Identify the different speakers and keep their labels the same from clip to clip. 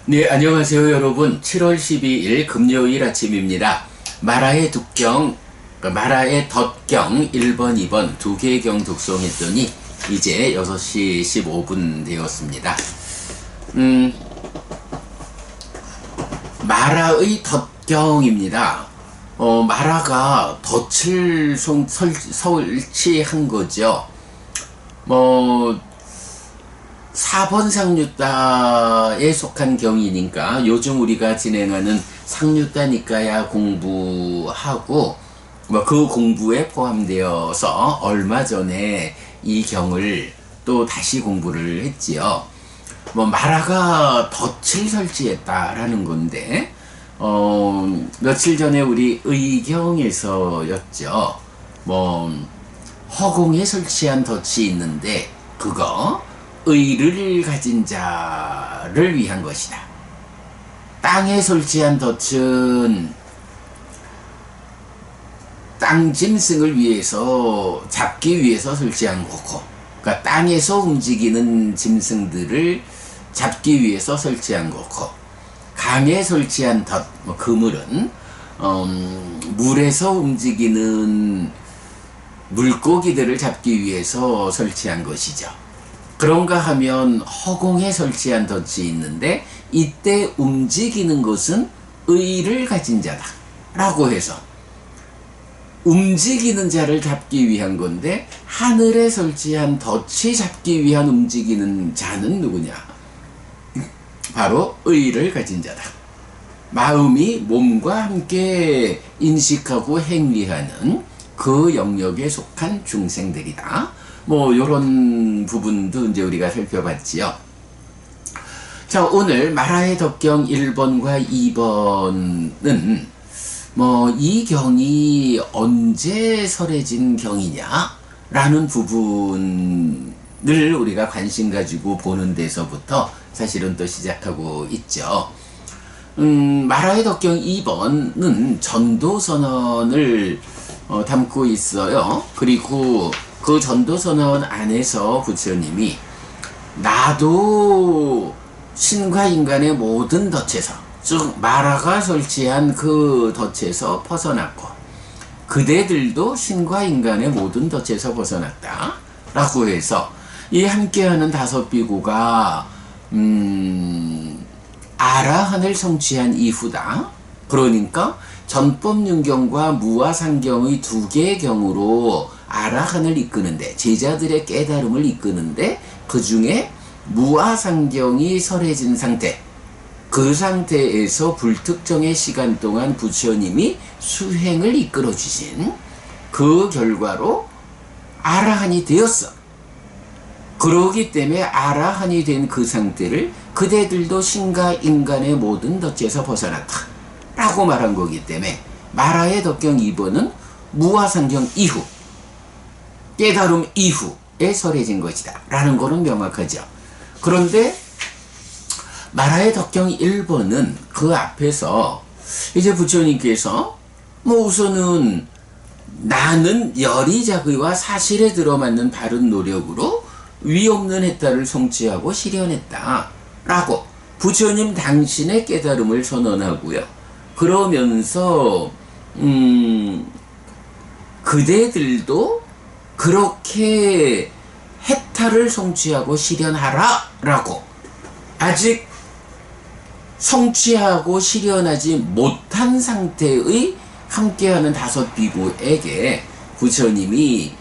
Speaker 1: 네, 안녕하세요 여러분. 7월 12일 금요일 아침입니다. 마라의 덕경 1번, 2번 두 개의 경 독송했더니 이제 6시 15분 되었습니다. 마라의 덧경입니다. 마라가 덫을 설치한 거죠. 4번 상류다에 속한 경이니까 요즘 우리가 진행하는 상류다 니까야 공부하고 그 공부에 포함되어서 얼마 전에 이 경을 또 다시 공부를 했지요. 마라가 덫을 설치했다라는 건데 며칠 전에 우리 의경에서였죠. 허공에 설치한 덫이 있는데 그거 의를 가진 자를 위한 것이다. 땅에 설치한 덫은 땅 짐승을 위해서 잡기 위해서 설치한 거고, 그러니까 땅에서 움직이는 짐승들을 잡기 위해서 설치한 거고, 강에 설치한 덫, 그물은 물에서 움직이는 물고기들을 잡기 위해서 설치한 것이죠. 그런가 하면 허공에 설치한 덫이 있는데 이때 움직이는 것은 의를 가진 자다 라고 해서 움직이는 자를 잡기 위한 건데, 하늘에 설치한 덫이 잡기 위한 움직이는 자는 누구냐? 바로 의를 가진 자다. 마음이 몸과 함께 인식하고 행위하는 그 영역에 속한 중생들이다. 요런 부분도 이제 우리가 살펴봤지요. 자, 오늘 마라의 덕경 1번과 2번은 이 경이 언제 설해진 경이냐 라는 부분을 우리가 관심 가지고 보는 데서부터 사실은 또 시작하고 있죠. 마라의 덕경 2번은 전도선언을 담고 있어요. 그리고 그 전도선언 안에서 부처님이 나도 신과 인간의 모든 덫에서, 즉 마라가 설치한 그 덫에서 벗어났고 그대들도 신과 인간의 모든 덫에서 벗어났다 라고 해서 이 함께하는 다섯 비구가 아라한을 성취한 이후다. 그러니까 전법륜경과 무아상경의 두 개의 경으로 아라한을 이끄는데, 제자들의 깨달음을 이끄는데, 그 중에 무아상경이 설해진 상태, 그 상태에서 불특정의 시간 동안 부처님이 수행을 이끌어 주신 그 결과로 아라한이 되었어. 그러기 때문에 아라한이 된 그 상태를 그대들도 신과 인간의 모든 덫에서 벗어났다 라고 말한 거기 때문에 마라의 덕경 2번은 무아상경 이후, 깨달음 이후에 설해진 것이다 라는 거는 명확하죠. 그런데 마라의 덕경 1번은 그 앞에서 이제 부처님께서 우선은 나는 열의작의와 사실에 들어맞는 바른 노력으로 위없는 해탈을 성취하고 실현했다 라고 부처님 당신의 깨달음을 선언하고요. 그러면서 그대들도 그렇게 해탈을 성취하고 실현하라 라고, 아직 성취하고 실현하지 못한 상태의 함께하는 다섯 비구에게 부처님이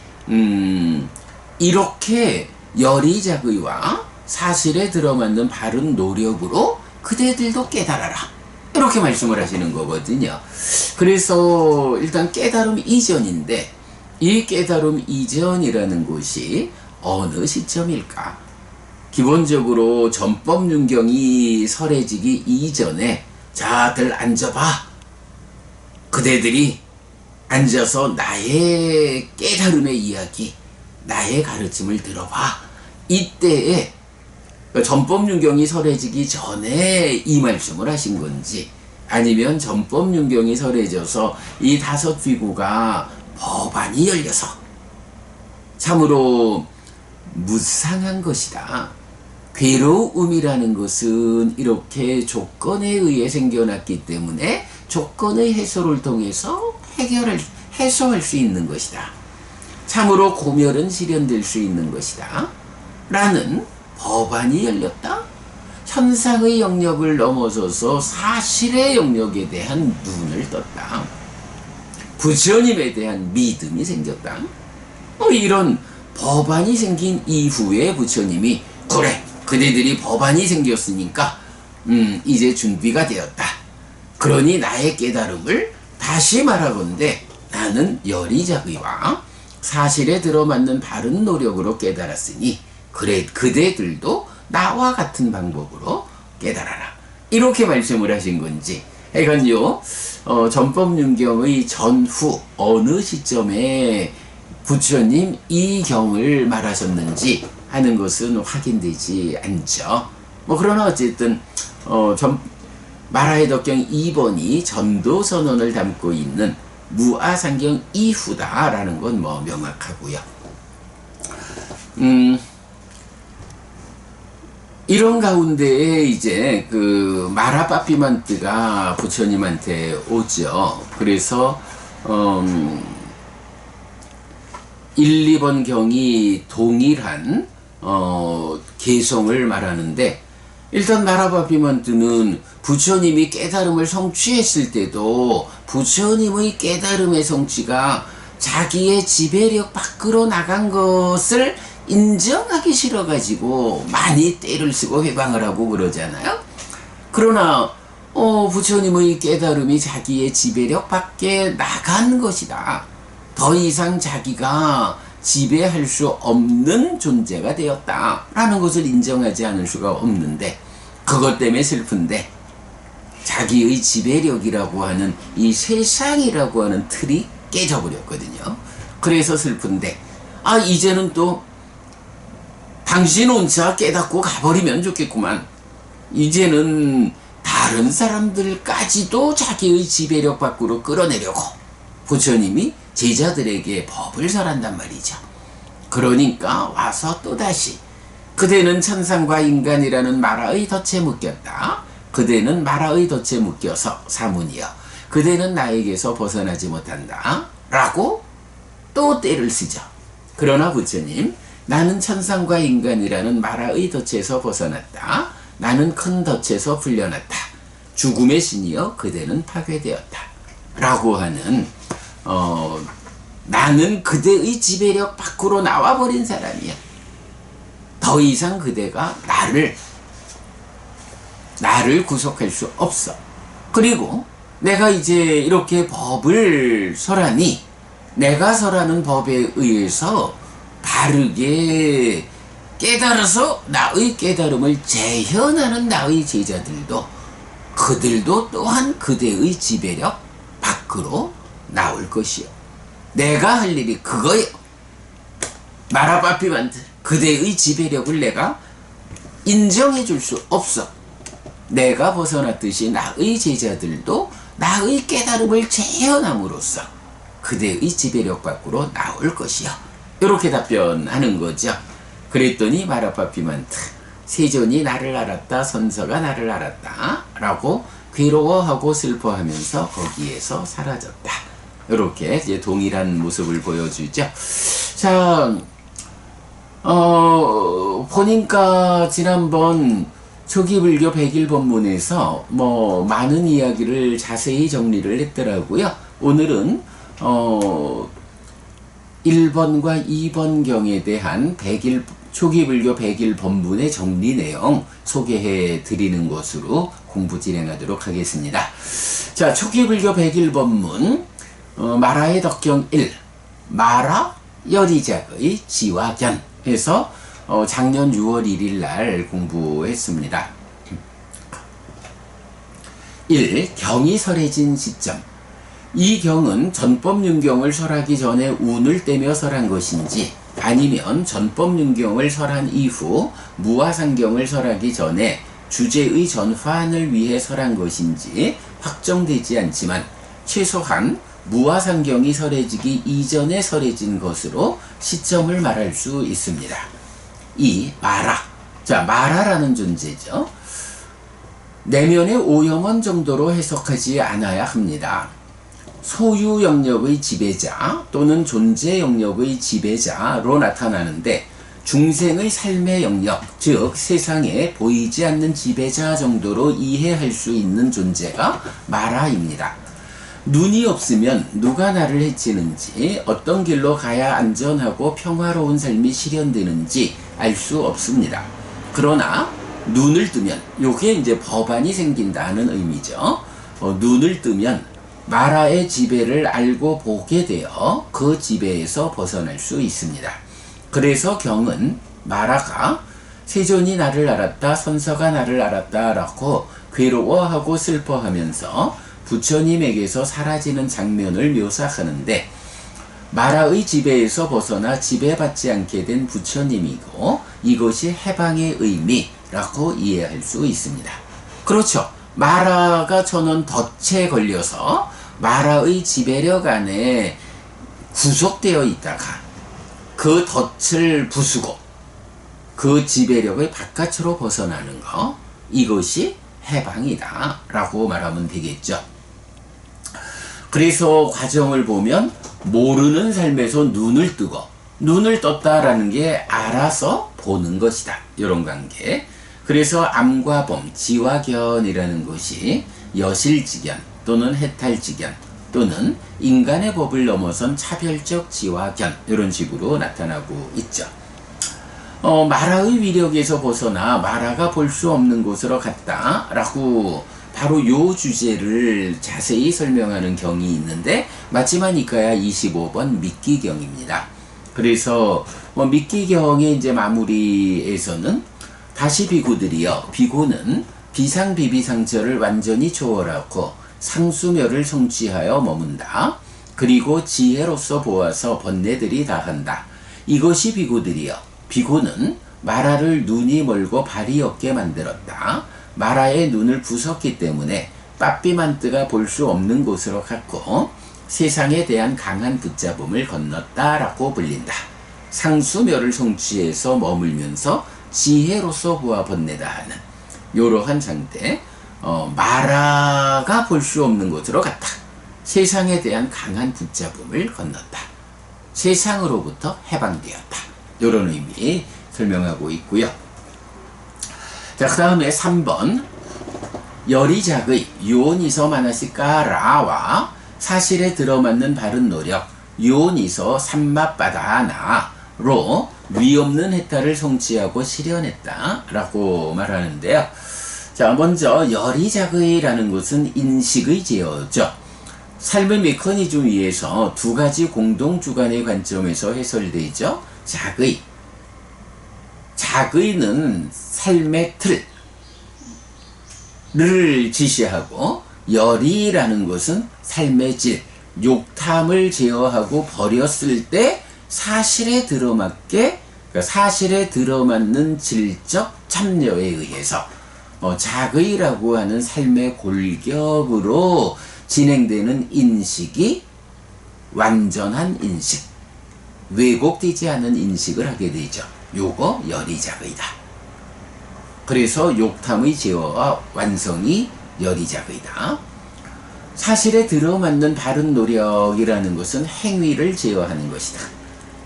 Speaker 1: 이렇게 열의작의와 사실에 들어맞는 바른 노력으로 그대들도 깨달아라 이렇게 말씀을 하시는 거거든요. 그래서 일단 깨달음 이전인데, 이 깨달음 이전이라는 것이 어느 시점일까? 기본적으로 전법륜경이 설해지기 이전에 자들 앉아봐, 그대들이 앉아서 나의 깨달음의 이야기, 나의 가르침을 들어봐. 이때에 전법륜경이 설해지기 전에 이 말씀을 하신 건지, 아니면 전법륜경이 설해져서 이 다섯 비구가 법안이 열려서 참으로 무상한 것이다, 괴로움이라는 것은 이렇게 조건에 의해 생겨났기 때문에 조건의 해소를 통해서 해소할 수 있는 것이다. 참으로 고멸은 실현될 수 있는 것이다. 라는 법안이 열렸다. 현상의 영역을 넘어서서 사실의 영역에 대한 눈을 떴다. 부처님에 대한 믿음이 생겼다. 이런 법안이 생긴 이후에 부처님이 그래, 그대들이 법안이 생겼으니까 이제 준비가 되었다. 그러니 나의 깨달음을 다시 말하건대 나는 열의작의와 사실에 들어맞는 바른 노력으로 깨달았으니 그래 그대들도 나와 같은 방법으로 깨달아라. 이렇게 말씀을 하신 건지, 그러니까요, 전법륜경의 전후 어느 시점에 부처님 이 경을 말하셨는지 하는 것은 확인되지 않죠. 그러나 어쨌든 마라의 덕경 2번이 전도선언을 담고 있는 무아상경 이후다라는 건 명확하고요. 이런 가운데에 이제 그 마라빠피만뜨가 부처님한테 오죠. 그래서 1, 2번 경이 동일한 개성을 말하는데, 일단 마라빠피만뜨는 부처님이 깨달음을 성취했을 때도 부처님의 깨달음의 성취가 자기의 지배력 밖으로 나간 것을 인정하기 싫어가지고 많이 때를 쓰고 회방을 하고 그러잖아요. 그러나 부처님의 깨달음이 자기의 지배력 밖에 나간 것이다. 더 이상 자기가 지배할 수 없는 존재가 되었다 라는 것을 인정하지 않을 수가 없는데, 그것 때문에 슬픈데 자기의 지배력이라고 하는 이 세상이라고 하는 틀이 깨져버렸거든요. 그래서 슬픈데 이제는 또 당신 혼자 깨닫고 가버리면 좋겠구만. 이제는 다른 사람들까지도 자기의 지배력 밖으로 끌어내려고 부처님이 제자들에게 법을 설한단 말이죠. 그러니까 와서 또다시 그대는 천상과 인간이라는 마라의 덫에 묶였다. 그대는 마라의 덫에 묶여서 사문이여 그대는 나에게서 벗어나지 못한다. 라고 또 때를 쓰죠. 그러나 부처님, 나는 천상과 인간이라는 마라의 덫에서 벗어났다. 나는 큰 덫에서 풀려났다. 죽음의 신이여 그대는 파괴되었다. 라고 하는 나는 그대의 지배력 밖으로 나와버린 사람이야. 더 이상 그대가 나를 구속할 수 없어. 그리고 내가 이제 이렇게 법을 설하니 내가 설하는 법에 의해서 바르게 깨달아서 나의 깨달음을 재현하는 나의 제자들도 그들도 또한 그대의 지배력 밖으로 나올 것이요. 내가 할 일이 그거요. 마라빠피만트 그대의 지배력을 내가 인정해 줄 수 없어. 내가 벗어났듯이 나의 제자들도 나의 깨달음을 재현함으로써 그대의 지배력 밖으로 나올 것이요. 이렇게 답변하는 거죠. 그랬더니 마라빠피만트 세존이 나를 알았다, 선서가 나를 알았다 라고 괴로워하고 슬퍼하면서 거기에서 사라졌다. 이렇게 이제 동일한 모습을 보여주죠. 자, 보니까 지난번 초기불교 백일법문에서 많은 이야기를 자세히 정리를 했더라고요. 오늘은 1번과 2번 경에 대한 초기불교 백일법문의 정리 내용 소개해 드리는 것으로 공부 진행하도록 하겠습니다. 자, 초기불교 백일법문 마라의 덕경 1 마라 열의작의 지와견 해서 작년 6월 1일 날 공부했습니다. 1. 경이 설해진 시점. 이 경은 전법륜경을 설하기 전에 운을 떼며 설한 것인지 아니면 전법륜경을 설한 이후 무아상경을 설하기 전에 주제의 전환을 위해 설한 것인지 확정되지 않지만 최소한 무아상경이 설해지기 이전에 설해진 것으로 시점을 말할 수 있습니다. 2. 마라 자, 마라라는 존재죠. 내면의 오염원 정도로 해석하지 않아야 합니다. 소유 영역의 지배자 또는 존재 영역의 지배자로 나타나는데 중생의 삶의 영역, 즉 세상에 보이지 않는 지배자 정도로 이해할 수 있는 존재가 마라입니다. 눈이 없으면 누가 나를 해치는지, 어떤 길로 가야 안전하고 평화로운 삶이 실현되는지 알 수 없습니다. 그러나 눈을 뜨면, 요게 이제 법안이 생긴다는 의미죠. 눈을 뜨면 마라의 지배를 알고 보게 되어 그 지배에서 벗어날 수 있습니다. 그래서 경은 마라가 세존이 나를 알았다, 선서가 나를 알았다 라고 괴로워하고 슬퍼하면서 부처님에게서 사라지는 장면을 묘사하는데, 마라의 지배에서 벗어나 지배받지 않게 된 부처님이고 이것이 해방의 의미라고 이해할 수 있습니다. 그렇죠. 마라가 저는 덫에 걸려서 마라의 지배력 안에 구속되어 있다가 그 덫을 부수고 그 지배력의 바깥으로 벗어나는 것, 이것이 해방이다 라고 말하면 되겠죠. 그래서 과정을 보면 모르는 삶에서 눈을 뜨고 눈을 떴다라는 게 알아서 보는 것이다, 이런 관계. 그래서 암과 범, 지와견이라는 것이 여실지견 또는 해탈지견 또는 인간의 법을 넘어선 차별적 지와견, 이런 식으로 나타나고 있죠. 마라의 위력에서 벗어나 마라가 볼 수 없는 곳으로 갔다 라고 바로 요 주제를 자세히 설명하는 경이 있는데, 마지막 니까야 25번 미끼경입니다. 그래서 미끼경의 이제 마무리에서는 다시 비구들이여, 비구는 비상비비상처를 완전히 초월하고 상수멸을 성취하여 머문다. 그리고 지혜로서 보아서 번뇌들이 다한다. 이것이 비구들이여, 비구는 마라를 눈이 멀고 발이 없게 만들었다. 마라의 눈을 부쉈기 때문에 빠삐만뜨가 볼 수 없는 곳으로 갔고 세상에 대한 강한 붙잡음을 건넜다라고 불린다. 상수멸을 성취해서 머물면서 지혜로서 보아 번뇌다 하는 이러한 상태, 마라가 볼 수 없는 곳으로 갔다. 세상에 대한 강한 붙잡음을 건넜다. 세상으로부터 해방되었다. 이런 의미 설명하고 있고요. 자, 그 다음에 3번 열이작의 요니서 마나시까라와 사실에 들어맞는 바른 노력 요니서 삼맛바다나로 위없는 해탈을 성취하고 실현했다 라고 말하는데요. 자, 먼저 열이작의라는 것은 인식의 제어죠. 삶의 메커니즘 위에서 두 가지 공동주관의 관점에서 해설되죠. 작의는 삶의 틀을 지시하고, 열이라는 것은 삶의 질, 욕탐을 제어하고 버렸을 때 사실에 들어맞게, 그러니까 사실에 들어맞는 질적 참여에 의해서 작의라고 하는 삶의 골격으로 진행되는 인식이 완전한 인식, 왜곡되지 않은 인식을 하게 되죠. 요거 열이작의다. 그래서 욕탐의 제어와 완성이 열이작의다. 사실에 들어맞는 바른 노력이라는 것은 행위를 제어하는 것이다.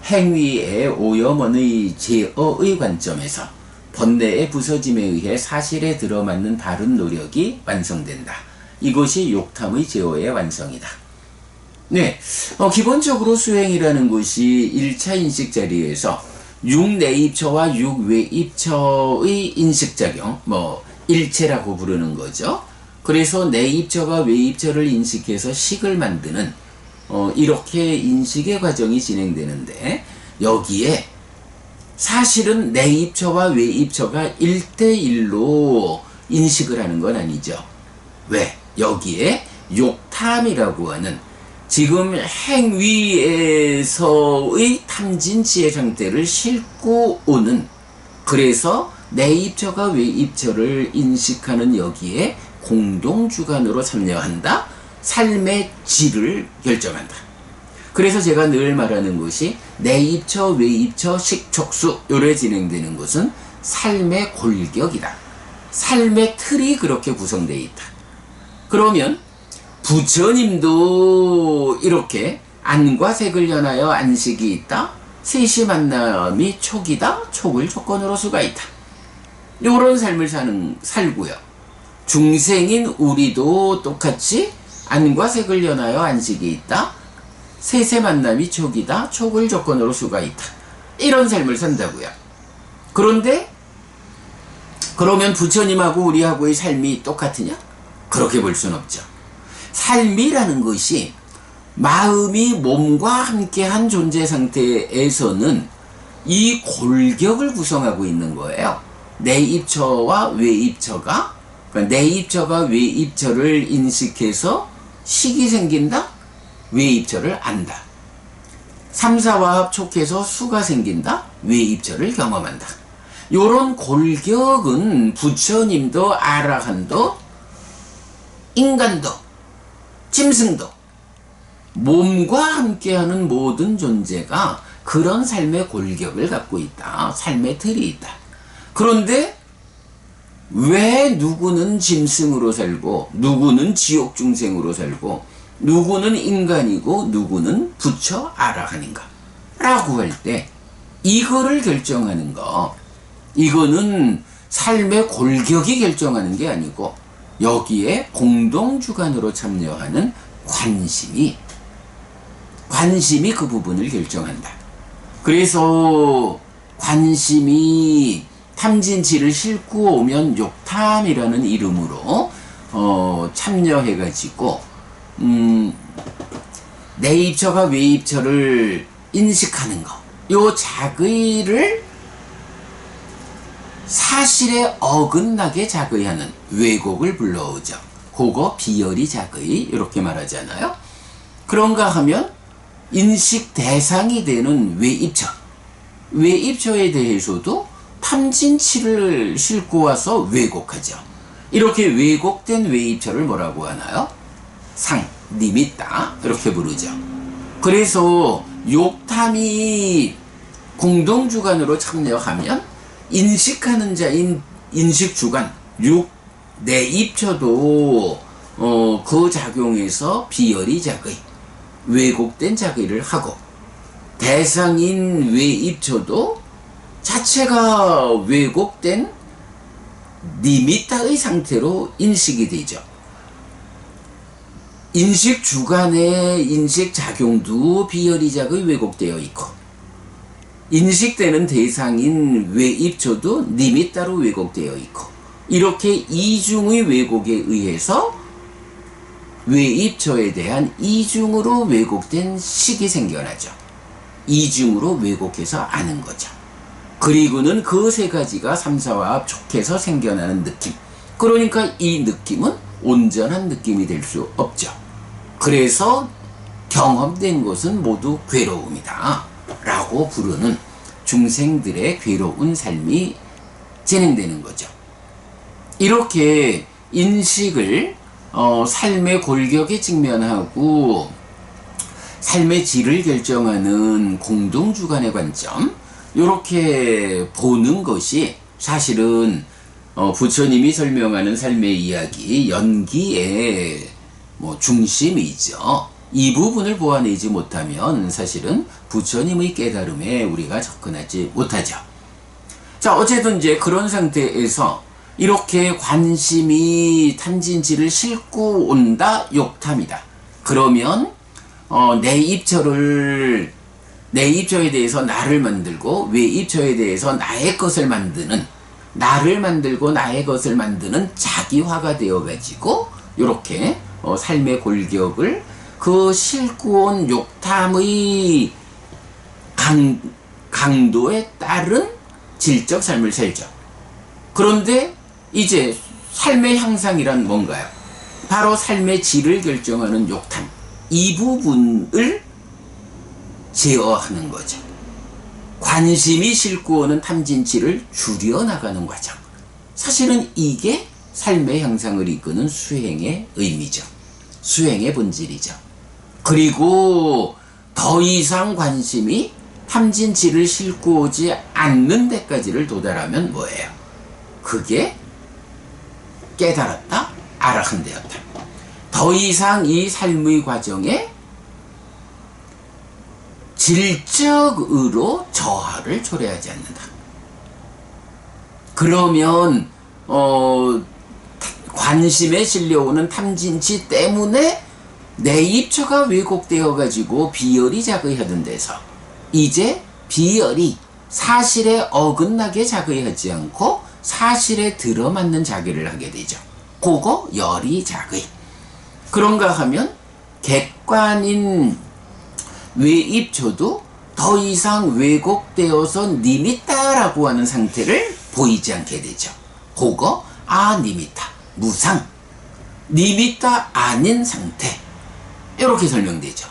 Speaker 1: 행위의 오염원의 제어의 관점에서 번뇌의 부서짐에 의해 사실에 들어맞는 바른 노력이 완성된다. 이것이 욕탐의 제어의 완성이다. 네, 기본적으로 수행이라는 것이 1차 인식 자리에서 6내입처와 6외입처의 인식작용, 일체라고 부르는 거죠. 그래서 내입처가 외입처를 인식해서 식을 만드는 이렇게 인식의 과정이 진행되는데, 여기에 사실은 내입처와 외입처가 1대1로 인식을 하는 건 아니죠. 왜? 여기에 욕탐이라고 하는 지금 행위에서의 탐진치의 상태를 싣고 오는, 그래서 내입처가 외입처를 인식하는 여기에 공동주관으로 참여한다. 삶의 질을 결정한다. 그래서 제가 늘 말하는 것이 내입처, 외입처, 식촉수 요래 진행되는 것은 삶의 골격이다. 삶의 틀이 그렇게 구성되어 있다. 그러면 부처님도 이렇게 안과 색을 연하여 안식이 있다. 셋이 만남이 촉이다. 촉을 조건으로 수가 있다. 이런 삶을 살고요. 중생인 우리도 똑같이 안과 색을 연하여 안식이 있다. 셋의 만남이 촉이다. 촉을 조건으로 수가 있다. 이런 삶을 산다고요. 그런데 그러면 부처님하고 우리하고의 삶이 똑같으냐? 그렇게 볼 수는 없죠. 삶이라는 것이 마음이 몸과 함께한 존재 상태에서는 이 골격을 구성하고 있는 거예요. 내입처와 외입처가, 그러니까 내입처가 외입처를 인식해서 식이 생긴다? 외입처를 안다. 삼사화합 촉해서 수가 생긴다? 외입처를 경험한다. 요런 골격은 부처님도 아라한도 인간도 짐승도 몸과 함께하는 모든 존재가 그런 삶의 골격을 갖고 있다. 삶의 틀이 있다. 그런데 왜 누구는 짐승으로 살고 누구는 지옥 중생으로 살고 누구는 인간이고 누구는 부처 아라한인가 라고 할 때 이거를 결정하는 거, 이거는 삶의 골격이 결정하는 게 아니고 여기에 공동주관으로 참여하는 관심이 그 부분을 결정한다. 그래서 관심이 탐진치를 싣고 오면 욕탐이라는 이름으로 참여해가지고 내입처가 외입처를 인식하는 거, 요 자의를 사실에 어긋나게 자의하는 왜곡을 불러오죠. 그거 비열이 자의 이렇게 말하잖아요. 그런가 하면 인식 대상이 되는 외입처에 대해서도 탐진치를 싣고 와서 왜곡하죠. 이렇게 왜곡된 외입처를 뭐라고 하나요? 니미따 이렇게 부르죠. 그래서 욕탐이 공동주관으로 참여하면 인식하는 자인 인식주관 내입처도 그 작용에서 비열이 자의, 왜곡된 자의를 하고 대상인 외입처도 자체가 왜곡된 니미따의 상태로 인식이 되죠. 인식주관의 인식작용도 비열이작의 왜곡되어 있고 인식되는 대상인 외입처도 니미따로 왜곡되어 있고 이렇게 이중의 왜곡에 의해서 외입처에 대한 이중으로 왜곡된 식이 생겨나죠. 이중으로 왜곡해서 아는 거죠. 그리고는 그 세 가지가 삼사화합 촉해서 생겨나는 느낌. 그러니까 이 느낌은 온전한 느낌이 될 수 없죠. 그래서 경험된 것은 모두 괴로움이다 라고 부르는 중생들의 괴로운 삶이 진행되는 거죠. 이렇게 인식을 삶의 골격에 직면하고 삶의 질을 결정하는 공동주관의 관점, 이렇게 보는 것이 사실은 부처님이 설명하는 삶의 이야기 연기의 중심이죠. 이 부분을 보완하지 못하면 사실은 부처님의 깨달음에 우리가 접근하지 못하죠. 자, 어쨌든 이제 그런 상태에서 이렇게 관심이 탐진치를 싣고 온다, 욕탐이다. 그러면 내 입처에 대해서 나를 만들고 외입처에 대해서 나의 것을 만드는, 나를 만들고 나의 것을 만드는 자기화가 되어가지고 이렇게 삶의 골격을 그 싣고 온 욕탐의 강도에 따른 질적 삶을 살죠. 그런데 이제 삶의 향상이란 뭔가요? 바로 삶의 질을 결정하는 욕탐, 이 부분을 제어하는 거죠. 관심이 싣고 오는 탐진치를 줄여나가는 과정. 사실은 이게 삶의 향상을 이끄는 수행의 의미죠. 수행의 본질이죠. 그리고 더 이상 관심이 탐진치를 싣고 오지 않는 데까지를 도달하면 뭐예요? 그게 깨달았다, 아라한되었다. 더 이상 이 삶의 과정에 질적으로 저하를 초래하지 않는다. 그러면 관심에 실려오는 탐진치 때문에 내 입처가 왜곡되어 가지고 비열이 작의하던 데서 이제 비열이 사실에 어긋나게 작의하지 않고 사실에 들어맞는 작의를 하게 되죠. 그거 열이 작의. 그런가 하면 객관인 외입처도 더 이상 왜곡되어서 니미따라고 하는 상태를 보이지 않게 되죠. 그거 아니미타, 무상, 니미따 아닌 상태, 이렇게 설명되죠.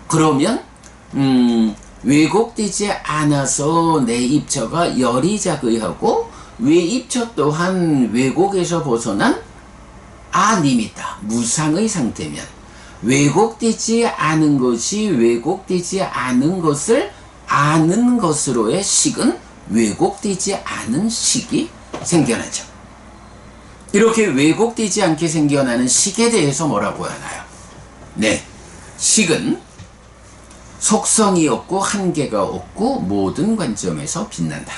Speaker 1: 그러면 왜곡되지 않아서 내 입처가 열이 작의하고 외입처 또한 왜곡에서 벗어난 아니미따, 무상의 상태면 왜곡되지 않은 것이 왜곡되지 않은 것을 아는 것으로의 식은 왜곡되지 않은 식이 생겨나죠. 이렇게 왜곡되지 않게 생겨나는 식에 대해서 뭐라고 하나요? 네, 식은 속성이 없고 한계가 없고 모든 관점에서 빛난다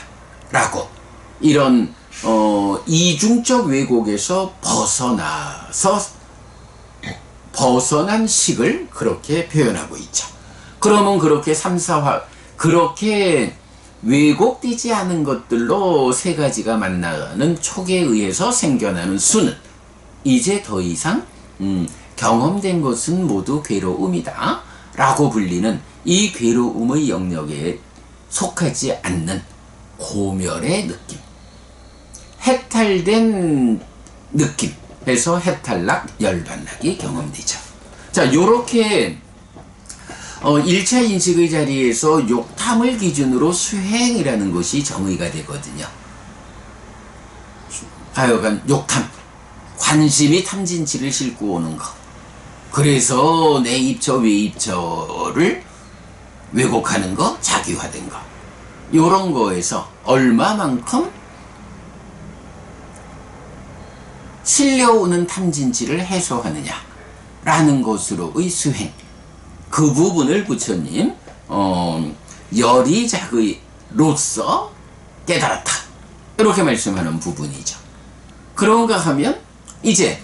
Speaker 1: 라고, 이런 이중적 왜곡에서 벗어난 식을 그렇게 표현하고 있죠. 그러면 그렇게 3, 4화, 그렇게 왜곡되지 않은 것들로 세 가지가 만나는 촉에 의해서 생겨나는 수는 이제 더 이상 경험된 것은 모두 괴로움이다 라고 불리는 이 괴로움의 영역에 속하지 않는 고멸의 느낌, 해탈된 느낌에서 해탈락, 열반락이 경험되죠. 자, 요렇게 1차 인식의 자리에서 욕탐을 기준으로 수행이라는 것이 정의가 되거든요. 하여간 욕탐, 관심이 탐진치를 싣고 오는 것, 그래서 내 입처 외입처를 왜곡하는 거, 자기화된 거, 요런 거에서 얼마만큼 실려오는 탐진치를 해소하느냐 라는 것으로의 수행, 그 부분을 부처님 열이작의로서 깨달았다 이렇게 말씀하는 부분이죠. 그런가 하면 이제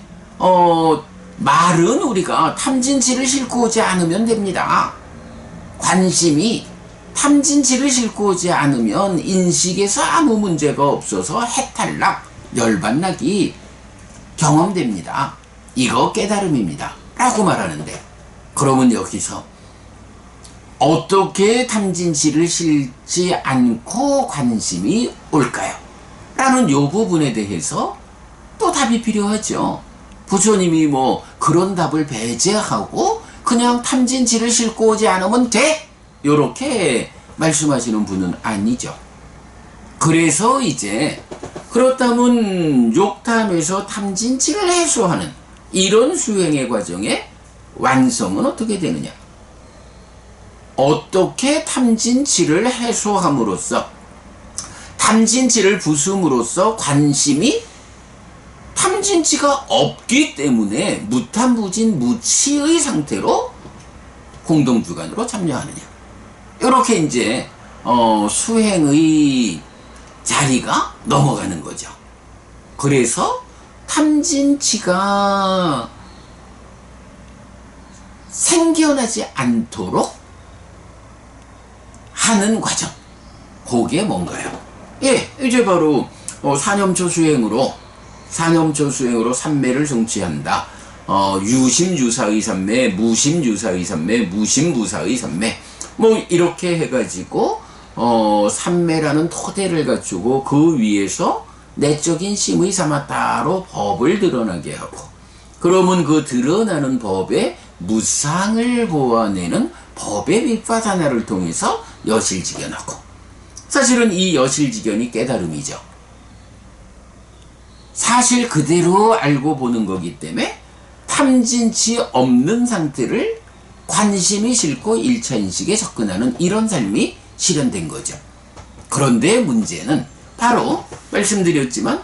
Speaker 1: 말은 우리가 탐진치를 싣고 오지 않으면 됩니다. 관심이 탐진치를 싣고 오지 않으면 인식에서 아무 문제가 없어서 해탈락, 열반락이 경험됩니다. 이거 깨달음입니다 라고 말하는데, 그러면 여기서 어떻게 탐진치를 싣지 않고 관심이 올까요? 라는 요 부분에 대해서 또 답이 필요하죠. 부처님이 뭐 그런 답을 배제하고 그냥 탐진치를 싣고 오지 않으면 돼? 요렇게 말씀하시는 분은 아니죠. 그래서 이제 그렇다면 욕탐에서 탐진치를 해소하는 이런 수행의 과정에 완성은 어떻게 되느냐? 어떻게 탐진치를 해소함으로써, 탐진치를 부숨으로써 관심이 탐진치가 없기 때문에 무탐무진 무치의 상태로 공동주관으로 참여하느냐? 이렇게 이제 수행의 자리가 넘어가는 거죠. 그래서 탐진치가 생겨나지 않도록 하는 과정, 그게 뭔가요? 예, 이제 바로 사념초 수행으로 삼매를 성취한다. 유심유사의 삼매, 무심유사의 삼매, 무심무사의 삼매, 뭐 이렇게 해가지고 삼매라는 토대를 갖추고 그 위에서 내적인 심의 삼아 따로 법을 드러나게 하고, 그러면 그 드러나는 법에 무상을 보아내는 법의 윗바다나를 통해서 여실직견하고, 사실은 이 여실직견이 깨달음이죠. 사실 그대로 알고 보는 거기 때문에 탐진치 없는 상태를 관심이 싣고 1차 인식에 접근하는 이런 삶이 실현된 거죠. 그런데 문제는 바로 말씀드렸지만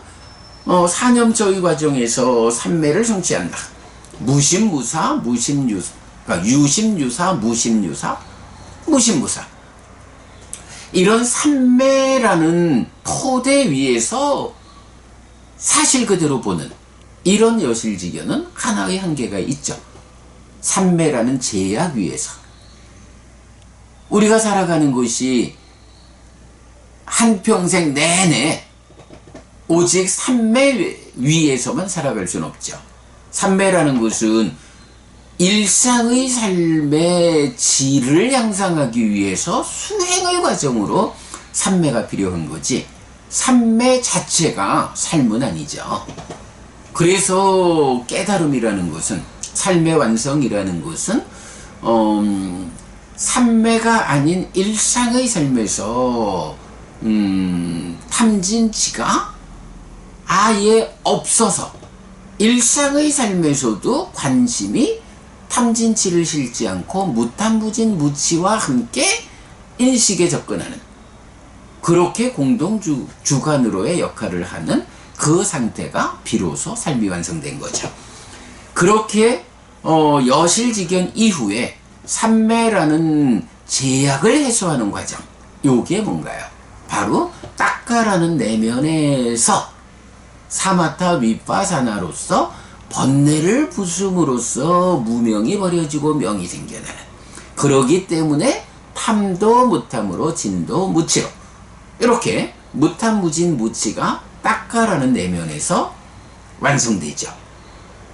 Speaker 1: 사념저의 과정에서 삼매를 성취한다. 무심무사, 무심유사, 그러니까 유심유사, 무심유사, 무심무사. 이런 삼매라는 토대 위에서 사실 그대로 보는 이런 여실지견은 하나의 한계가 있죠. 삼매라는 제약 위에서. 우리가 살아가는 것이 한평생 내내 오직 삼매 위에서만 살아갈 수는 없죠. 삼매라는 것은 일상의 삶의 질을 향상하기 위해서 수행의 과정으로 삼매가 필요한 거지, 삼매 자체가 삶은 아니죠. 그래서 깨달음이라는 것은, 삶의 완성이라는 것은 삼매가 아닌 일상의 삶에서 탐진치가 아예 없어서 일상의 삶에서도 관심이 탐진치를 실지 않고 무탐무진 무치와 함께 인식에 접근하는, 그렇게 공동주관으로의 역할을 하는 그 상태가 비로소 삶이 완성된 거죠. 그렇게 여실지견 이후에 삼매라는 제약을 해소하는 과정, 요게 뭔가요? 바로 딱가라는 내면에서 사마타 윗바사나로서 번뇌를 부숨으로써 무명이 버려지고 명이 생겨나는, 그러기 때문에 탐도 무탐으로 진도 무치로, 이렇게 무탐무진 무치가 딱가라는 내면에서 완성되죠.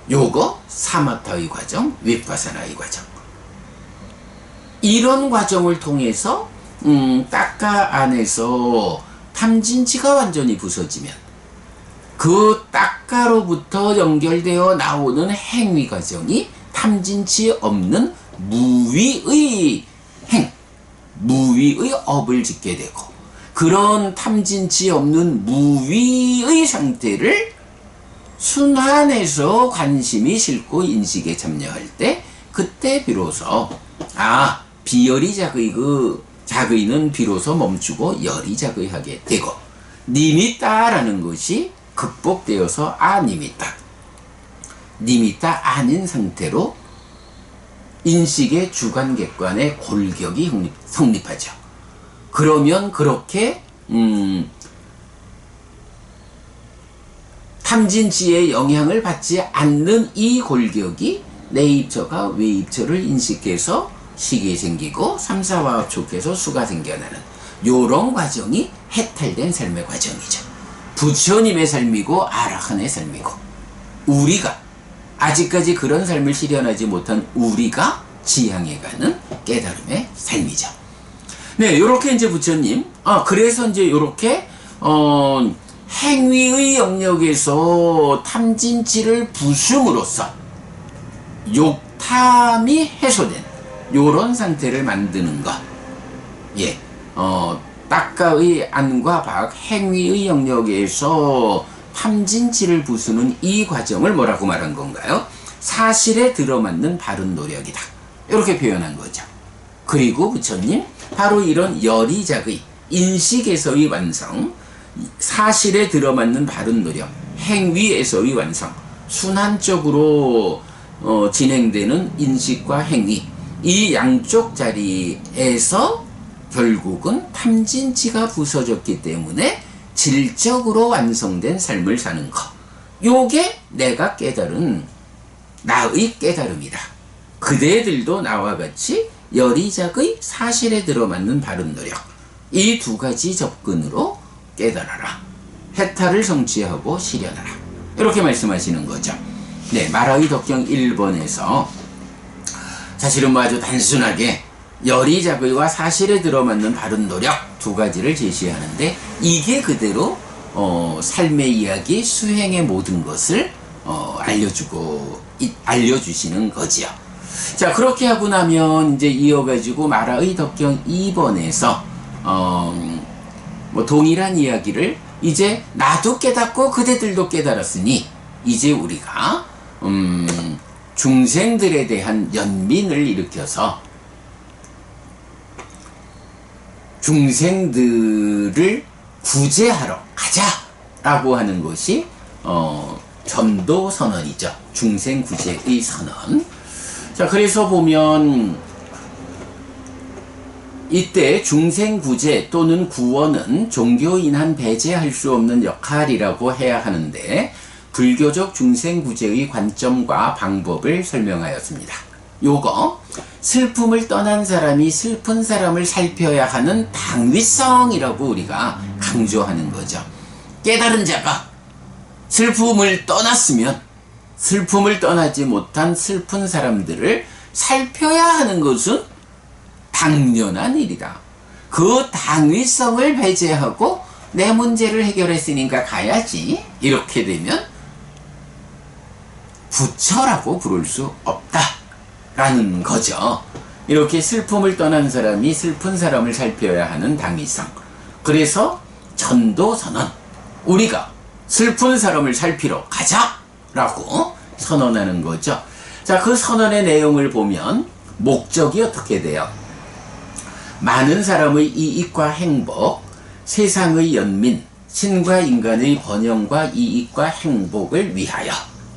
Speaker 1: 요거 사마타의 과정, 윗바사나의 과정. 이런 과정을 통해서 딱가 안에서 탐진치가 완전히 부서지면 그 딱가로부터 연결되어 나오는 행위 과정이 탐진치 없는 무위의 행, 무위의 업을 짓게 되고, 그런 탐진치 없는 무위의 상태를 순환해서 관심이 실고 인식에 참여할 때, 그때 비로소 비열이 자의는 비로소 멈추고 열이 자의하게 되고, 니미따라는 것이 극복되어서 니미따 아닌 상태로 인식의 주관객관의 골격이 성립하죠. 그러면 그렇게 탐진치의 영향을 받지 않는 이 골격이 내입처가 외입처를 인식해서 식이 생기고 삼사화합 촉해서 수가 생겨나는 요런 과정이 해탈된 삶의 과정이죠. 부처님의 삶이고 아라한의 삶이고, 우리가 아직까지 그런 삶을 실현하지 못한 우리가 지향해가는 깨달음의 삶이죠. 네, 요렇게 이제 부처님, 그래서 이제 요렇게 행위의 영역에서 탐진치를 부숨으로써 욕탐이 해소된 요런 상태를 만드는 것. 예, 딱가의 안과 박, 행위의 영역에서 탐진치를 부수는 이 과정을 뭐라고 말한 건가요? 사실에 들어맞는 바른 노력이다, 이렇게 표현한 거죠. 그리고 부처님, 바로 이런 열이작의 인식에서의 완성, 사실에 들어맞는 바른 노력, 행위에서의 완성, 순환적으로 진행되는 인식과 행위, 이 양쪽 자리에서 결국은 탐진치가 부서졌기 때문에 질적으로 완성된 삶을 사는 것. 요게 내가 깨달은 나의 깨달음이다. 그대들도 나와 같이 열이작의 사실에 들어맞는 바른 노력, 이 두 가지 접근으로 깨달아라. 해탈을 성취하고 실현하라. 이렇게 말씀하시는 거죠. 네, 마라의 덕경 1번에서 사실은 아주 단순하게 열이작의와 사실에 들어맞는 바른 노력 두 가지를 제시하는데, 이게 그대로 삶의 이야기, 수행의 모든 것을 알려주시는 거지요. 자, 그렇게 하고 나면 이제 이어가지고 마라의 덕경 2번에서 동일한 이야기를, 이제 나도 깨닫고 그대들도 깨달았으니 이제 우리가 중생들에 대한 연민을 일으켜서 중생들을 구제하러 가자라고 하는 것이 전도선언이죠. 중생구제의 선언. 자, 그래서 보면 이때 중생구제 또는 구원은 종교인한 배제할 수 없는 역할이라고 해야 하는데 불교적 중생구제의 관점과 방법을 설명하였습니다. 요거 슬픔을 떠난 사람이 슬픈 사람을 살펴야 하는 당위성이라고 우리가 강조하는 거죠. 깨달은 자가 슬픔을 떠났으면 슬픔을 떠나지 못한 슬픈 사람들을 살펴야 하는 것은 당연한 일이다. 그 당위성을 배제하고 내 문제를 해결했으니까 가야지. 이렇게 되면 부처라고 부를 수 없다라는 거죠. 이렇게 슬픔을 떠난 사람이 슬픈 사람을 살펴야 하는 당위성. 그래서 전도선언. 우리가 슬픈 사람을 살피러 가자라고 선언하는 거죠. 자, 그 선언의 내용을 보면 목적이 어떻게 돼요? 많은 사람의 이익과 행복, 세상의 연민, 신과 인간의 번영과 이익과 행복을 위하여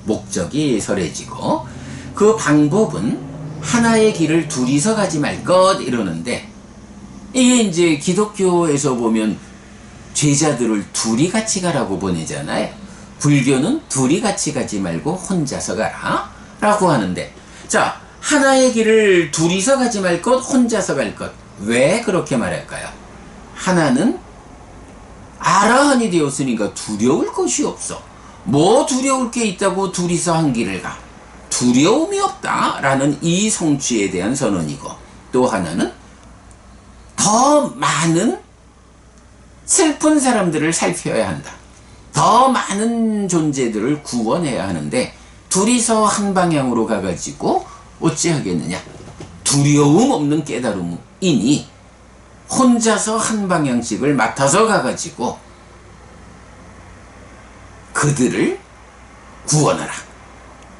Speaker 1: 목적이 설해지고 그 방법은 하나의 길을 둘이서 가지 말 것 이러는데 이게 이제 기독교에서 보면 제자들을 둘이 같이 가라고 보내잖아요. 불교는 둘이 같이 가지 말고 혼자서 가라 라고 하는데 자, 하나의 길을 둘이서 가지 말 것, 혼자서 갈 것. 왜 그렇게 말할까요? 하나는 아라한이 되었으니까 두려울 것이 없어. 뭐 두려울 게 있다고 둘이서 한 길을 가. 두려움이 없다라는 이 성취에 대한 선언이고 또 하나는 더 많은 슬픈 사람들을 살펴야 한다. 더 많은 존재들을 구원해야 하는데 둘이서 한 방향으로 가가지고 어찌하겠느냐. 두려움 없는 깨달음이니 혼자서 한 방향씩을 맡아서 가가지고 그들을 구원하라.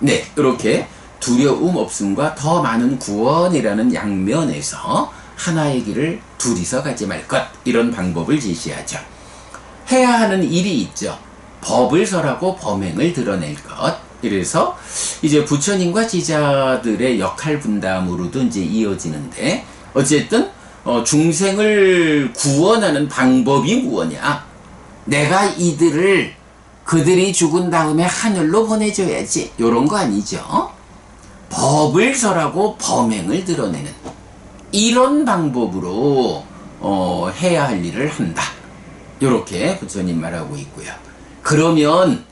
Speaker 1: 네, 이렇게 두려움 없음과 더 많은 구원이라는 양면에서 하나의 길을 둘이서 가지 말 것, 이런 방법을 제시하죠. 해야 하는 일이 있죠. 법을 설하고 범행을 드러낼 것. 이래서 이제 부처님과 제자들의 역할 분담으로도 이제 이어지는데 어쨌든 중생을 구원하는 방법이 무엇이냐? 내가 이들을 그들이 죽은 다음에 하늘로 보내줘야지. 이런 거 아니죠. 법을 설하고 범행을 드러내는 이런 방법으로 해야 할 일을 한다. 이렇게 부처님 말하고 있고요. 그러면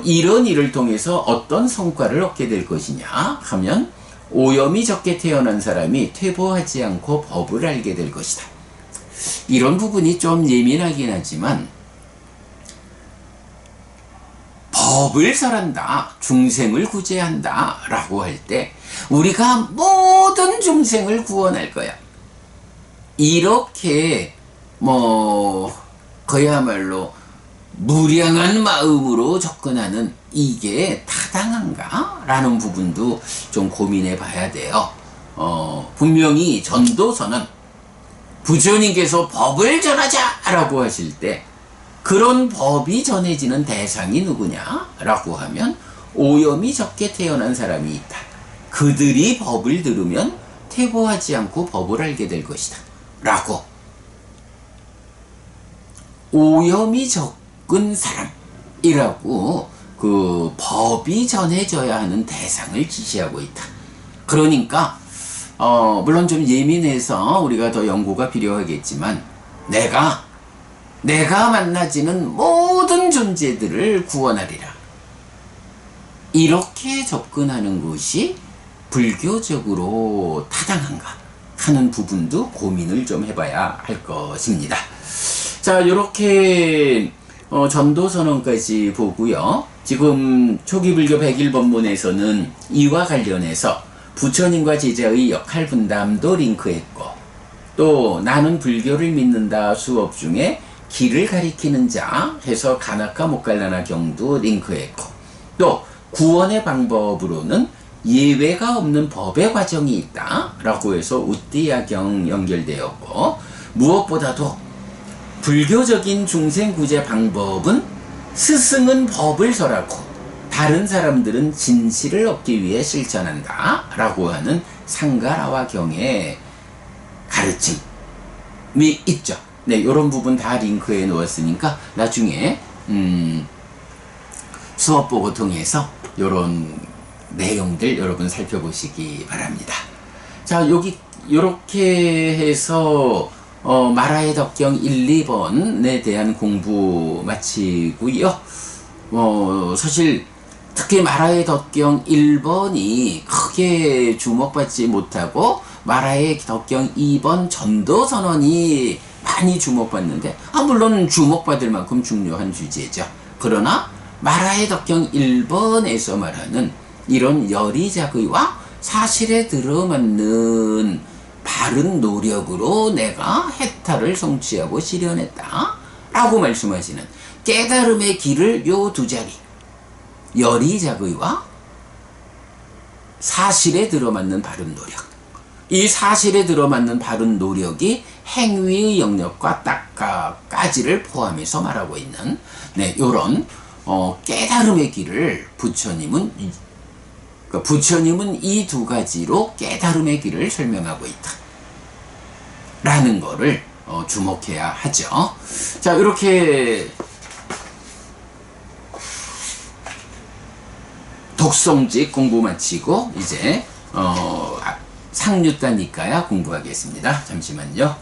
Speaker 1: 이런 일을 통해서 어떤 성과를 얻게 될 것이냐 하면 오염이 적게 태어난 사람이 퇴보하지 않고 법을 알게 될 것이다. 이런 부분이 좀 예민하긴 하지만 법을 설한다, 중생을 구제한다 라고 할 때 우리가 모든 중생을 구원할 거야. 이렇게 그야말로 무량한 마음으로 접근하는 이게 타당한가? 라는 부분도 좀 고민해 봐야 돼요. 분명히 전도선언, 부처님께서 법을 전하자! 라고 하실 때 그런 법이 전해지는 대상이 누구냐? 라고 하면 오염이 적게 태어난 사람이 있다. 그들이 법을 들으면 퇴보하지 않고 법을 알게 될 것이다. 라고. 오염이 적은 사람이라고 그 법이 전해져야 하는 대상을 지시하고 있다. 그러니까 물론 좀 예민해서 우리가 더 연구가 필요하겠지만 내가 만나지는 모든 존재들을 구원하리라. 이렇게 접근하는 것이 불교적으로 타당한가 하는 부분도 고민을 좀 해봐야 할 것입니다. 자, 이렇게 전도선언까지 보고요. 지금 초기불교 101법문에서는 이와 관련해서 부처님과 제자의 역할 분담도 링크했고 또 나는 불교를 믿는다 수업 중에 길을 가리키는 자 해서 가나카 모칼라나 경도 링크했고 또 구원의 방법으로는 예외가 없는 법의 과정이 있다 라고 해서 우띠야경 연결되었고 무엇보다도 불교적인 중생구제 방법은 스승은 법을 설하고 다른 사람들은 진실을 얻기 위해 실천한다 라고 하는 상가라와 경의 가르침이 있죠. 네, 이런 부분 다 링크해 놓았으니까 나중에 수업 보고 통해서 이런 내용들 여러분 살펴보시기 바랍니다. 자, 여기 이렇게 해서 마라의 덕경 1, 2번에 대한 공부 마치고요. 사실 특히 마라의 덕경 1번이 크게 주목받지 못하고 마라의 덕경 2번 전도선언이 많이 주목받는데 물론 주목받을 만큼 중요한 주제죠. 그러나 마라의 덕경 1번에서 말하는 이런 열의작의와 사실에 들어맞는 바른 노력으로 내가 해탈을 성취하고 실현했다 라고 말씀하시는 깨달음의 길을 요 두 자리, 열의작의와 사실에 들어맞는 바른 노력, 이 사실에 들어맞는 바른 노력이 행위의 영역과 딱가까지를 포함해서 말하고 있는 요런 깨달음의 길을 부처님은 이 두 가지로 깨달음의 길을 설명하고 있다 라는 거를 주목해야 하죠. 자, 이렇게 독성직 공부 마치고 이제 상류단 니까야 공부하겠습니다. 잠시만요.